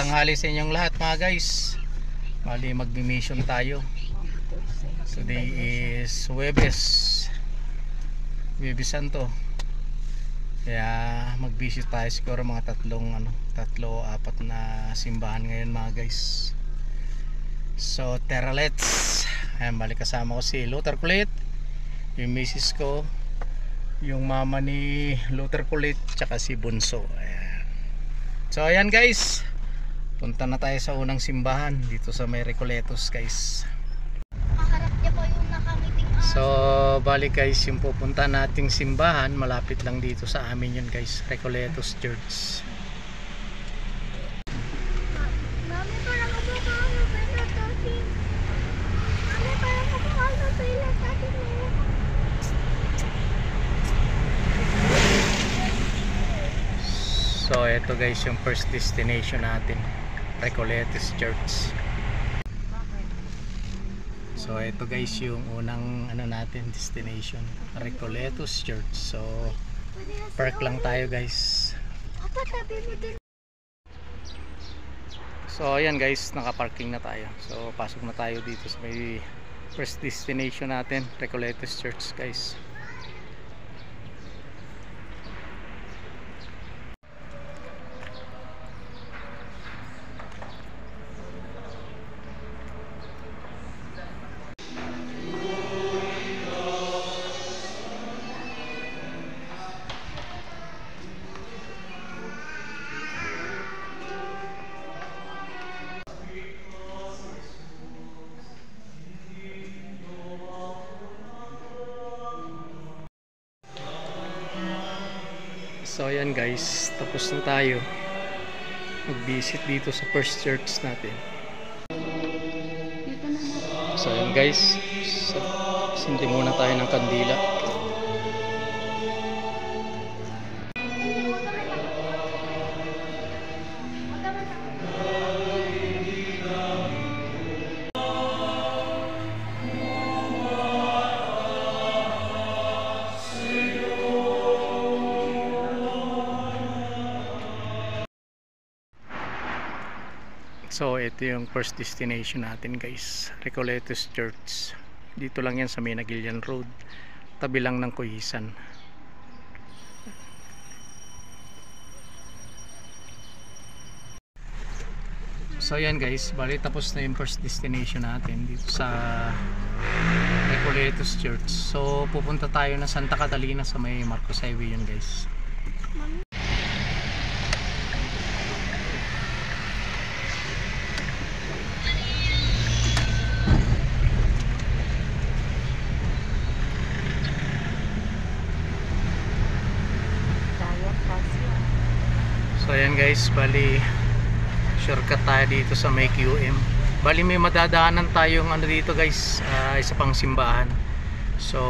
tanghali sa inyong lahat mga guys. Bali magbi-mission tayo. Today is Huwebes Santo. Kaya mag-visit tayo siguro mga tatlo, apat na simbahan ngayon mga guys. So tara, let's. Ayan, balik kasama ko si Luther Kulit, yung misis ko, yung mama ni Luther Kulit, tsaka si Bunso. Ayan. So ayan guys, punta na tayo sa unang simbahan dito sa may Recoletos guys. Kaharap niya po yung nakangiting aso. So balik guys, yung pupunta nating simbahan malapit lang dito sa amin yun guys, Recoletos Church. Mami, parang kumakaano pala tati. Mami, parang kumakaano pala tati mo. So ito guys yung first destination natin, Recoletos Church. So ito guys yung unang natin destination, Recoletos Church. So park lang tayo guys. Papa, tabi mo din. So ayan guys, naka-parking na tayo. So pasok na tayo dito sa may first destination natin, Recoletos Church guys. So ayan guys, tapos na tayo mag-visit dito sa first church natin. Dito na natin. So ayan guys, sindi muna tayo ng kandila. So ito yung first destination natin guys, Recoletos Church. Dito lang yan sa may Nagilian Road, tabi lang ng Kuyisan. So yan guys, bali tapos na yung first destination natin dito sa Recoletos Church. So pupunta tayo na Santa Catalina sa may Marcos Highway yun guys. So ayan guys, bali shortcut tayo dito sa may QM. Bali may madadaanan tayong dito guys, isa pang simbahan. So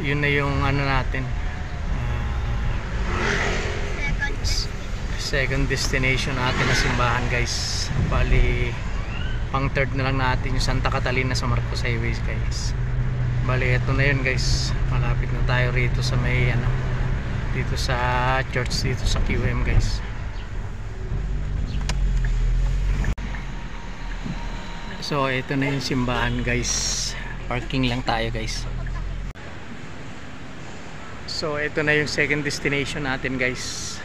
yun na yung natin, second destination natin na simbahan guys. Bali pang third na lang natin yung Santa Catalina sa Marcos Highway guys. Bali ito na yun guys, malapit na tayo rito sa may dito sa church dito sa QM guys. So ito na yung simbahan guys, parking lang tayo guys. So ito na yung second destination natin guys.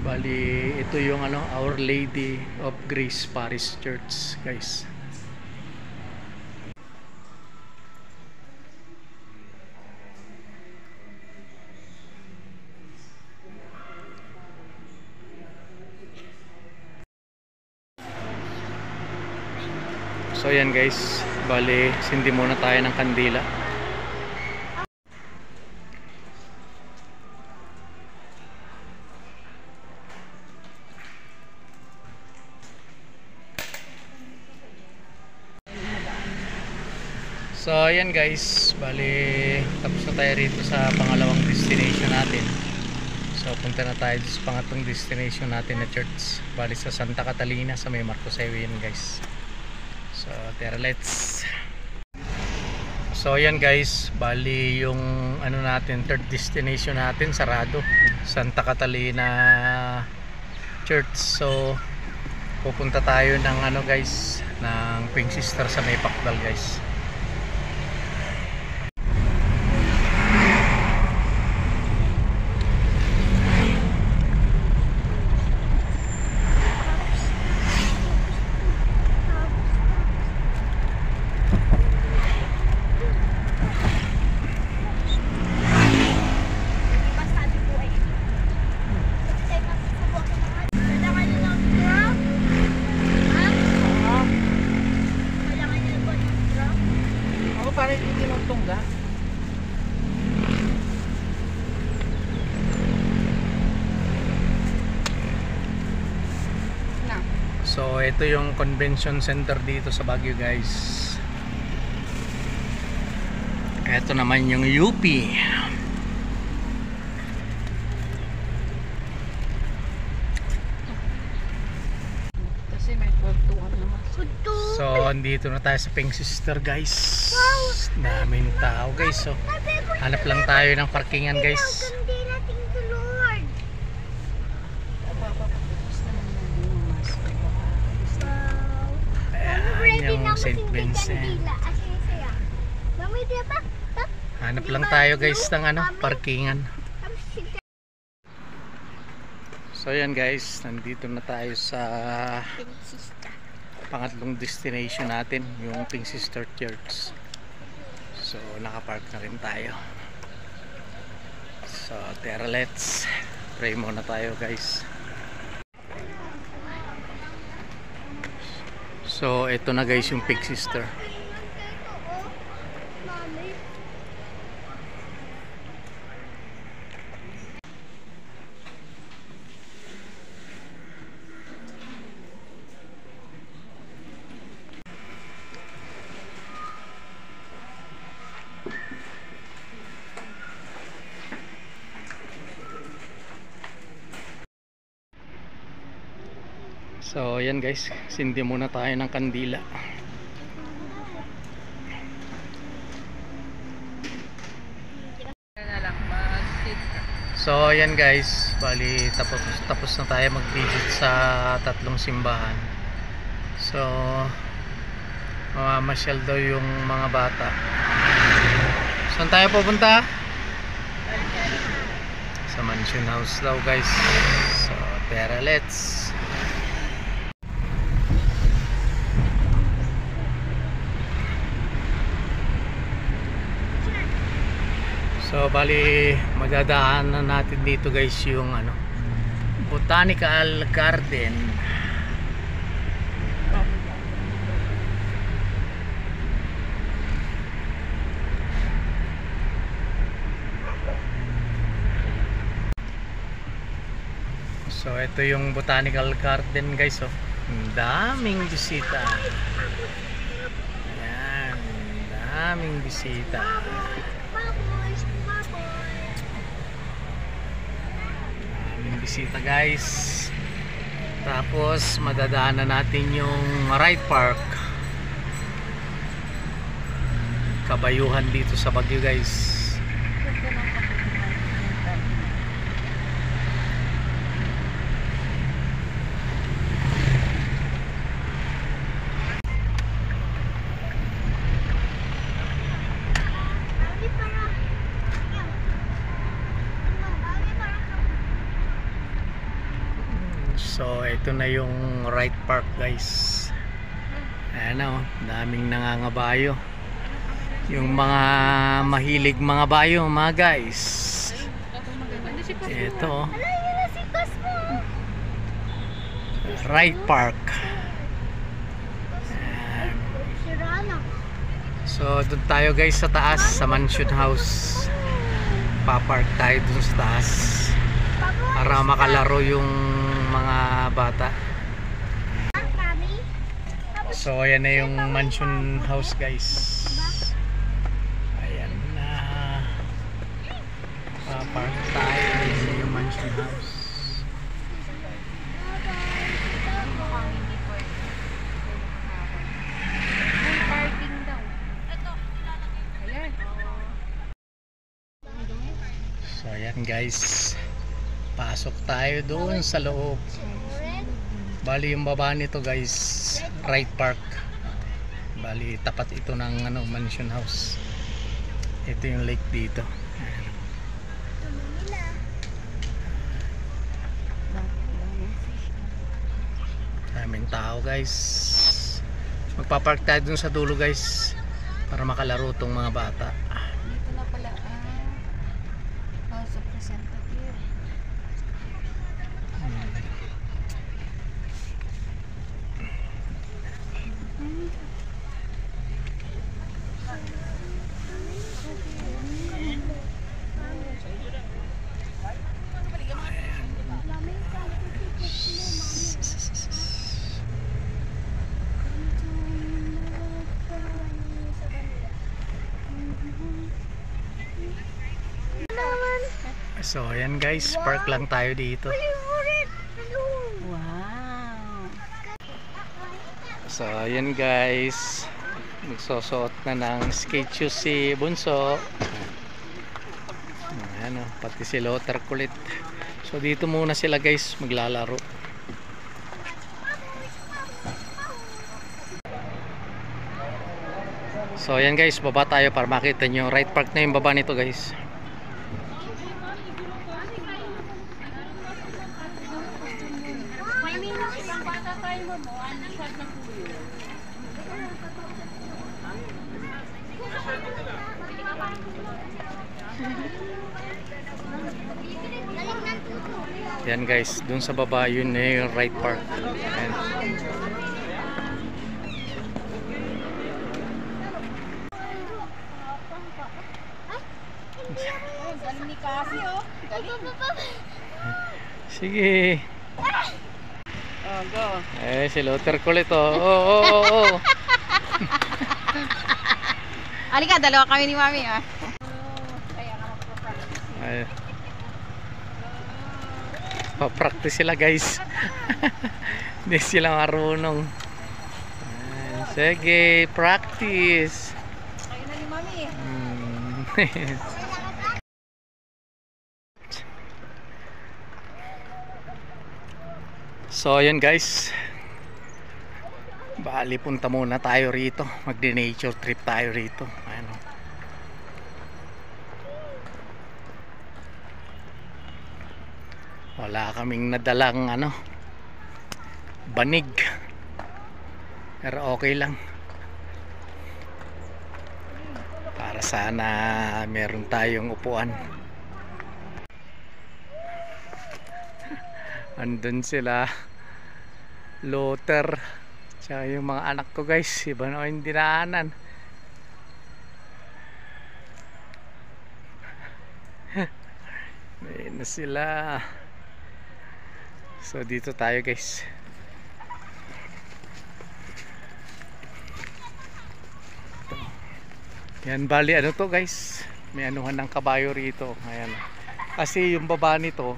Bali ito yung Our Lady of Grace Parish Church guys. So yan guys, bali sindi muna tayo ng kandila. So ayan guys, bali tapos na tayo rito sa pangalawang destination natin. So punta na tayo sa pangatlong destination natin na church, bali sa Santa Catalina sa may Marcos Highway yun guys. So tara, let's. So ayan guys, bali yung ano natin, third destination natin sarado, Santa Catalina Church. So pupunta tayo ng ano guys, ng Pink Sister sa May Pakdal guys. Para hindi magtungga. So ito yung convention center dito sa Baguio guys. Ito naman yung UP. Kasi may pagtuan naman. So andito na tayo sa Pink Sister guys. Daming tao guys. So hanap lang tayo ng parkingan guys. Kandila, thank you Lord. Ayan yung St. Vincent. Mami, di ba? Hanap lang tayo guys ng ano, parkingan. So yan guys, nandito na tayo sa pangatlong destination natin, yung Pink Sister Church. So nakapark na rin tayo. So tara, let's pray muna tayo guys. So ito na guys yung Pink Sister. So yan guys, sindi muna tayo ng kandila. So yan guys, bali tapos na tayo mag-visit sa tatlong simbahan. So mamasyal daw yung mga bata. Saan tayo pupunta? Sa Mansion House daw guys. So tara, let's. So bali madadaanan natin dito guys yung ano, Botanical Garden. So ito yung Botanical Garden guys, oh. Ang daming bisita. Ayan, daming bisita. Bisita guys. Tapos madadaanan natin yung ride park, kabayuhan dito sa Baguio guys. So ito na yung ride park guys. Ayan o, daming nangangabayo. Yung mga mahilig mga bayo mga guys. Ito ride park. Ayan. So doon tayo guys sa taas, sa Mansion House. Papark tayo dun sa taas para makalaro yung mga bata. So ayan na yung Mansion House guys. Ayan na, papark tayo sa yung Mansion House. Parking daw. ayan guys, pasok tayo doon sa loob. Bali yung baba nito guys, right park. Bali tapat ito ng mansion house. Ito yung lake dito. Daming tao guys. Magpapark tayo dun sa dulo guys para makalaro tong mga bata. Dito na pala House of Representative. So ayan guys, park lang tayo dito. Wow. So ayan guys, magsusuot na ng skate shoes si Bunso. Ayan o, pati si Lothar kulit. So dito muna sila guys maglalaro. So ayan guys, baba tayo para makita nyo. Right park na yung baba nito guys. Yan guys, dun sa baba yun na yung right park. Ayan. Galing ni Cassie Galing. Sige. Oh, go. Si Lothar kulit oh. Halika, dalawa kami ni Mami Kaya ka Ay. Pa-practice sila guys. Hindi sila marunong. Sige, practice. Kayo na ni Mami. So ayun guys, bali punta muna tayo rito, magdi-nature trip tayo rito. Ayan. Wala kaming nadalang banig, pero okay lang, para sana meron tayong upuan. Andun sila Lothar tsaka yung mga anak ko guys, iba na yung dinaanan. Ayun na sila. So dito tayo guys. Yan, bali to guys, may anuhan ng kabayo rito. Ayan, kasi yung baba nito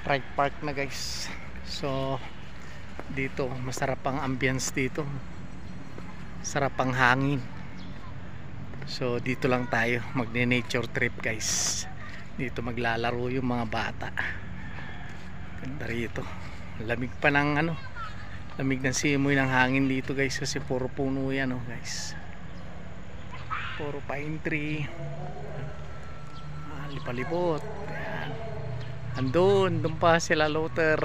right park na guys. So dito masarap ang ambience dito, sarap ang hangin. So dito lang tayo magne-nature trip guys. Dito maglalaro yung mga bata. Ganda rito, lamig pa ng lamig ng simoy ng hangin dito guys, kasi puro puno yan guys, puro pine tree. Lipalipot. Ayan. Andun pa sila Lothar.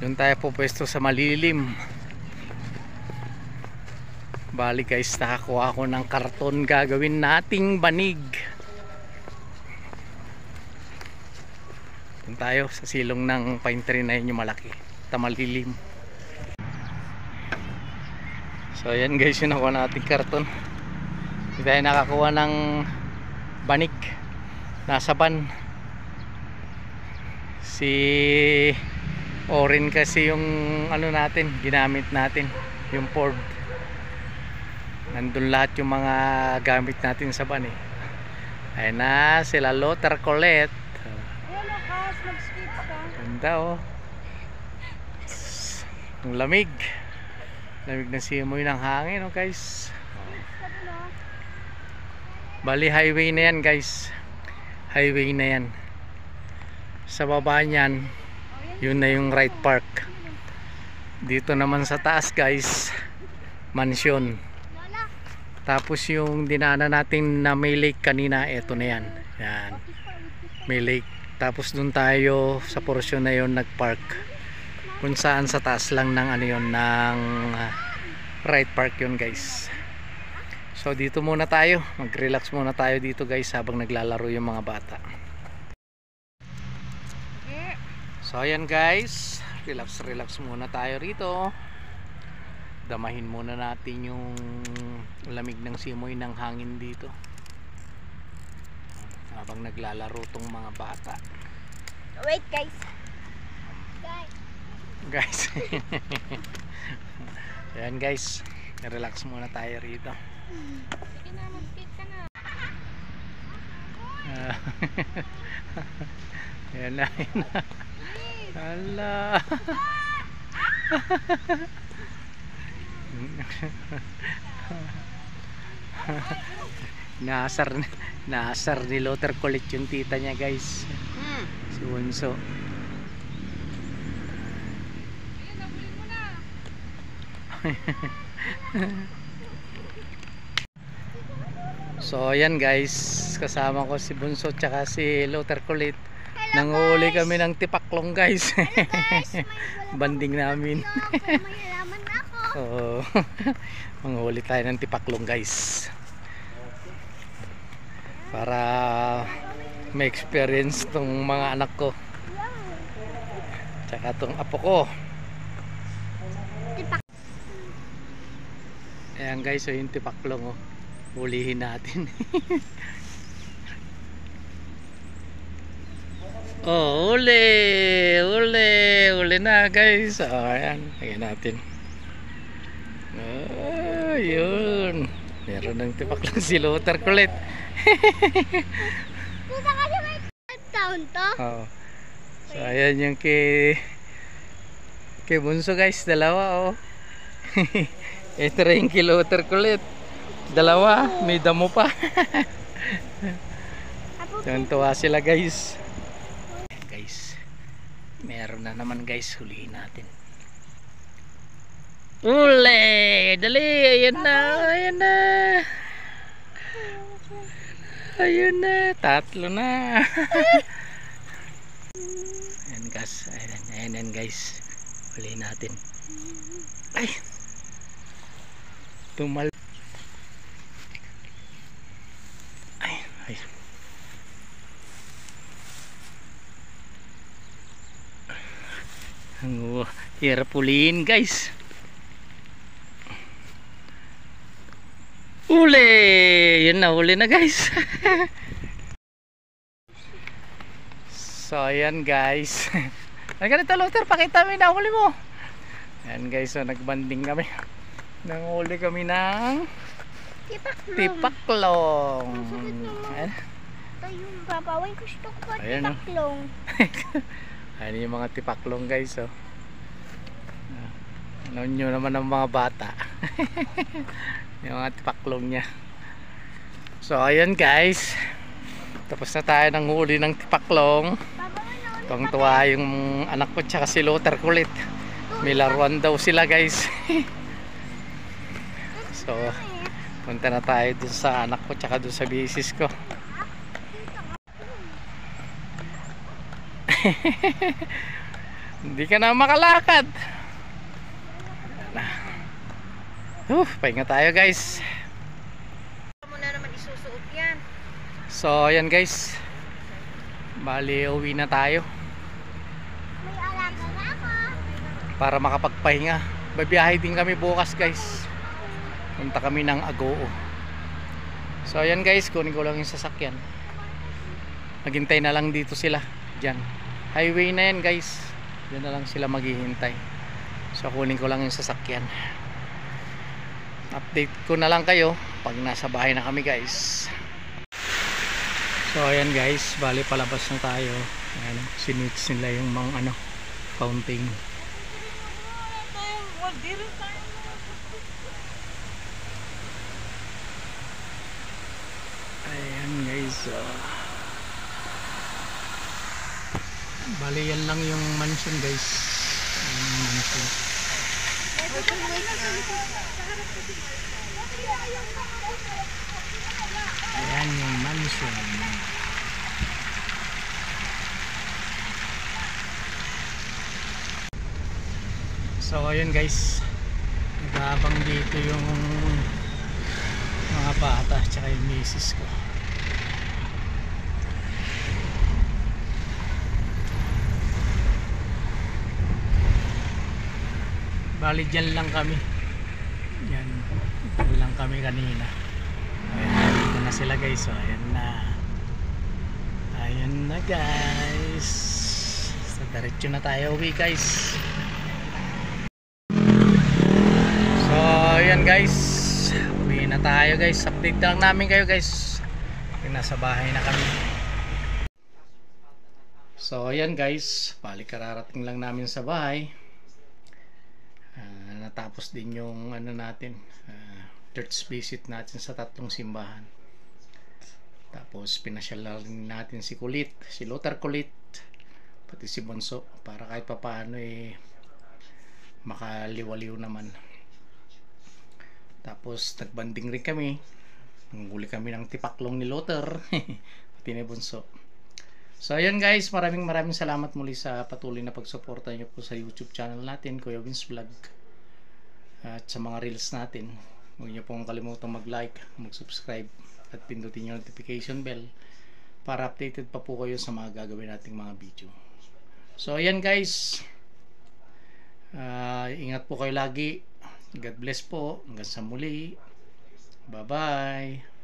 Doon tayo po pwesto sa malilim. Bali guys, nakakuha ako ng karton, gagawin nating banig. Doon tayo sa silong ng pine tree na yun, yung malaki, tamalilim. So ayan guys, yun ako nating karton. Hindi tayo nakakuha ng banig, nasa ban. Si Orin kasi yung natin, ginamit natin, yung Ford. Nandun lahat yung mga gamit natin sa ban Ayun na sila Lothar Colette. Ayan o, Cas, mag-skate ka. Ganda ang lamig. Lamig na simoy ng hangin, oh guys. Bali highway na yan guys. Highway na yan. Sa baba niyan, yun na yung right park. Dito naman sa taas guys, mansion. Tapos yung dinaanan natin na may lake kanina, eto na yan. Yan. May lake. Tapos dun tayo sa portion na yon nagpark. Kung saan sa taas lang ng ano yun, ng right park yun guys. So dito muna tayo, mag-relax muna tayo dito guys habang naglalaro yung mga bata. So ayan guys, relax muna tayo rito. Damahin muna natin yung lamig ng simoy ng hangin dito habang naglalaro tong mga bata. Wait guys. Guys. Ayan guys, relax muna tayo rito. Sige na, mag-skate ka na. Ayan na. Hala. Naasar ni Luther Kulit yung tita niya guys. Si Bunso. Ayun, nabulin mo na. So ayan guys, kasama ko si Bunso tsaka si Luther Kulit. Nanguhuli kami ng tipaklong guys. Banding namin. May halaman ako. Oo. Manghuli tayo ng tipaklong guys. Para may experience tong mga anak ko. Tsaka tong apo ko. Ayan guys, so yung tipaklong oh. Hulihin natin. Oh, uli na guys. Oh, ayan, lagyan natin. Oh, yun. Meron ng tipaklong si Luther Kulit. Puta ka siya may town to. Oh. So ayan yung kay Bunso guys, dalawa oh. Ito rin kay Luther Kulit. Dalawa, may damo pa. Tuwa sila guys. Guys, meron na naman guys, hulihin natin. Uli! Dali! Ayan na! Ayan na! Ayun na! Tatlo na! Ayan guys, ayan guys, hulihin natin. Ay! Tumal. Ay! Hirap pulihin guys. Uli! Yun na, huli na guys. So ayan guys. Ay ganito Luther, pakita mo na huli mo. Ayan guys, so nagbanding kami. Nanghuli kami ng tipaklong. Ayan. Ito yung babawin, gusto ko pa Ayan, oh. tipaklong. Ayan yung mga tipaklong guys oh. Ano nyo naman ng mga bata. Yung mga tipaklong nya. So ayan guys, tapos na tayo ng huli ng tipaklong. Tuwang tuwa yung anak ko tsaka si Luther Kulit. May laruan daw sila guys. So punta na tayo dun sa anak ko tsaka dun sa bisis ko. Hindi ka na makalakad. Pahinga tayo guys. Mo na naman isusuot yan. So ayan guys, bali uwi na tayo May alaga na ako. para makapagpahinga. Babiyahe din kami bukas guys. Punta kami ng Agoo. So ayan guys, kunin ko lang yung sasakyan. Maghintay na lang dito sila. Diyan, highway na yan guys. Diyan na lang sila maghihintay. So kunin ko lang yung sasakyan. Update ko na lang kayo pag nasa bahay na kami guys. So ayan guys, bali palabas na tayo. Ayan, sinits nila yung mga fountain. Ayan guys, bali yan lang yung mansion guys. Ayan yung mansion. Ayan yung mansion. So ayun guys, nag-aabang dito yung mga bata tsaka yung misis ko. Bali dyan lang kami. Yan, dyan lang kami kanina. Ayan, dito na sila guys. So ayan na. Ayan na guys. Sa diretso na tayo uwi guys. So ayan guys, uwi na tayo guys. Update lang namin kayo guys. Nasa bahay na kami. So ayan guys, balik kararating lang namin sa bahay. Natapos din yung ano natin, church visit natin sa 3 simbahan. Tapos pinasyal rin natin si Kulit, si Lothar Kulit, pati si Bonso, para kahit papaano makaliwaliw naman. Tapos nagbanding rin kami, nanghuli kami ng tipaklong ni Lothar pati ni Bonso. So ayun guys, maraming salamat muli sa patuloy na pagsuporta nyo po sa YouTube channel natin, Kuya Vince Vlog, at sa mga reels natin. Huwag nyo pong kalimutang mag-like, mag-subscribe at pindutin yung notification bell para updated pa po kayo sa mga gagawin nating mga video. So ayan guys, ingat po kayo lagi. God bless po. Hanggang sa muli. Bye bye.